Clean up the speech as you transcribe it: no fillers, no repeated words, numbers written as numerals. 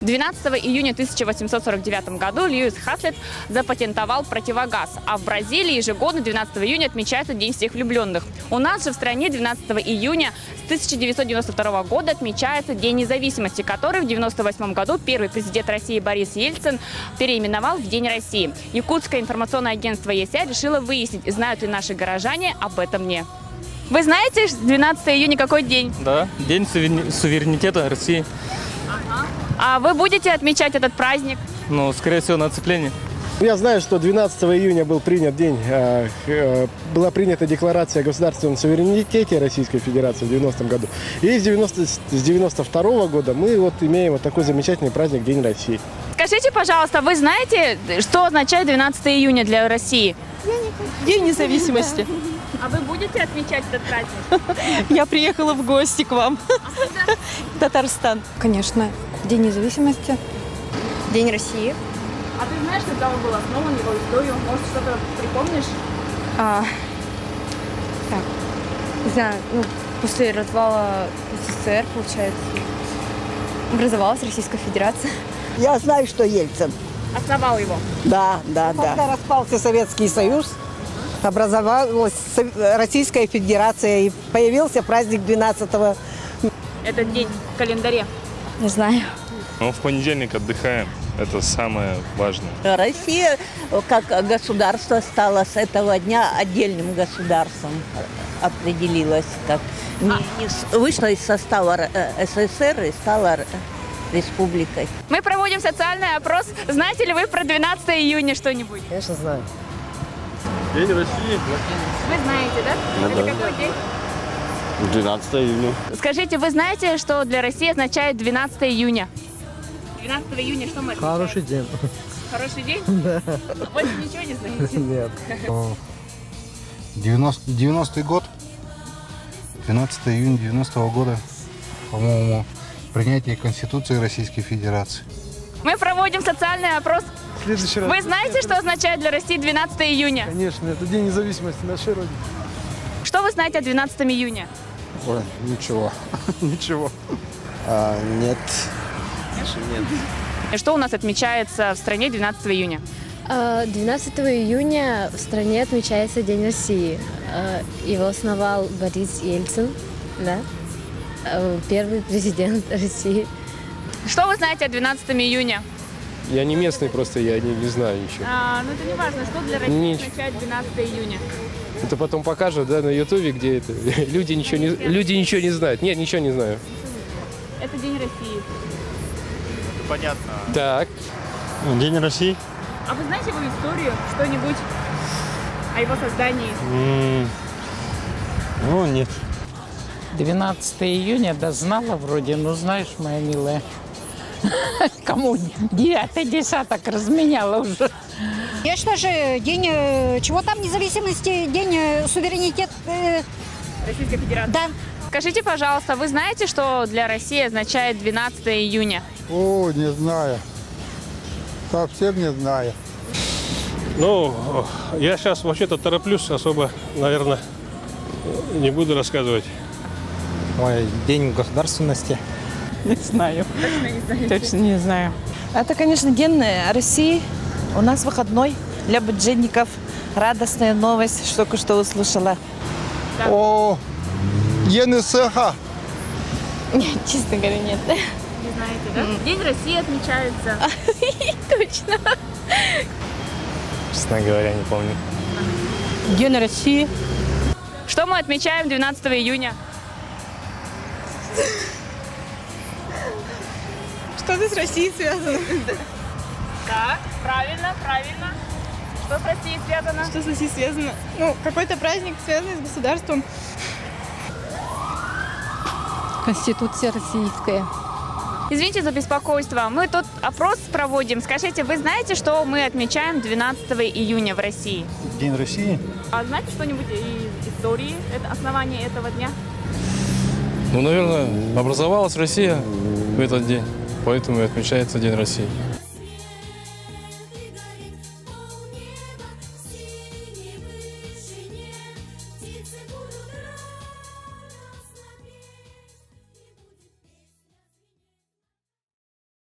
12 июня 1849 году Льюис Хаслет запатентовал противогаз, а в Бразилии ежегодно 12 июня отмечается День всех влюбленных. У нас же в стране 12 июня с 1992 года отмечается День независимости, который в 1998 году первый президент России Борис Ельцин переименовал в День России. Якутское информационное агентство ЕСЯ решило выяснить, знают ли наши горожане об этом не. Вы знаете, 12 июня какой день? Да, День суверенитета России. Ага. А вы будете отмечать этот праздник? Ну, скорее всего, на оцепление. Я знаю, что 12 июня был принят день, была принята декларация о государственном суверенитете Российской Федерации в 90-м году. И с 92 года мы вот имеем вот такой замечательный праздник День России. Скажите, пожалуйста, вы знаете, что означает 12 июня для России? День независимости. А вы будете отмечать этот праздник? Я приехала в гости к вам. Татарстан. Конечно. День независимости. День России. А ты знаешь, когда он был основан, его историю? Может, что-то припомнишь? Так, не знаю, после развала СССР, получается, образовалась Российская Федерация. Я знаю, что Ельцин. Основал его? Да. Когда распался Советский Союз, образовалась Российская Федерация и появился праздник 12-го. Этот день в календаре? Не знаю. Ну, в понедельник отдыхаем. Это самое важное. Россия как государство стала с этого дня отдельным государством. Определилась как вышла из состава СССР и стала республикой. Мы проводим социальный опрос. Знаете ли вы про 12 июня что-нибудь? Конечно, знаю. День России. Вы знаете, да? Это какой день? 12 июня. Скажите, вы знаете, что для России означает 12 июня? 12 июня что мы отмечаем? Хороший день. Хороший день? Да. Больше ничего не знаете? Нет. 90-й год, 12 июня 90-го года, по-моему, принятие Конституции Российской Федерации. Мы проводим социальный опрос. Следующий раз. Вы знаете, что означает для России 12 июня? Конечно, это День независимости нашей Родины. Что вы знаете о 12 июня? Ой, ничего. Ничего. Нет. И что у нас отмечается в стране 12 июня? 12 июня в стране отмечается День России. Его основал Борис Ельцин, да? Первый президент России. Что вы знаете о 12 июня? Я не местный, просто я не знаю ничего. Ну это не важно. Что для России означает 12 июня? Это потом покажут, да, на Ютубе, где это. Люди ничего не знают. Нет, ничего не знаю. Это День России. Понятно. Так. День России. А вы знаете его историю? Что-нибудь о его создании? Ну, нет. 12 июня, да знала вроде, ну знаешь, моя милая, кому 9-й десяток разменяла уже. Конечно же, день, чего там, независимости, день суверенитета Российской Федерации? Да. Скажите, пожалуйста, вы знаете, что для России означает 12 июня? О, не знаю. Совсем не знаю. Ну, я сейчас вообще-то тороплюсь, особо, наверное, не буду рассказывать. Ой, День государственности. Не знаю. Точно не знаете? Точно не знаю. Это, конечно, День России. У нас выходной для бюджетников. Радостная новость, что только что услышала. Да. О, ЕНСХ. Нет, честно говоря, нет. Не знаете, да? День России отмечается. Точно. Честно говоря, не помню. День России. Что мы отмечаем 12 июня? Что-то с Россией связано. Так, правильно. Что с Россией связано? Что с Россией связано? Ну, какой-то праздник, связанный с государством. Конституция российская. Извините за беспокойство. Мы тут опрос проводим. Скажите, вы знаете, что мы отмечаем 12 июня в России? День России? А знаете что-нибудь из истории основания этого дня? Ну, наверное, образовалась Россия в этот день, поэтому и отмечается День России.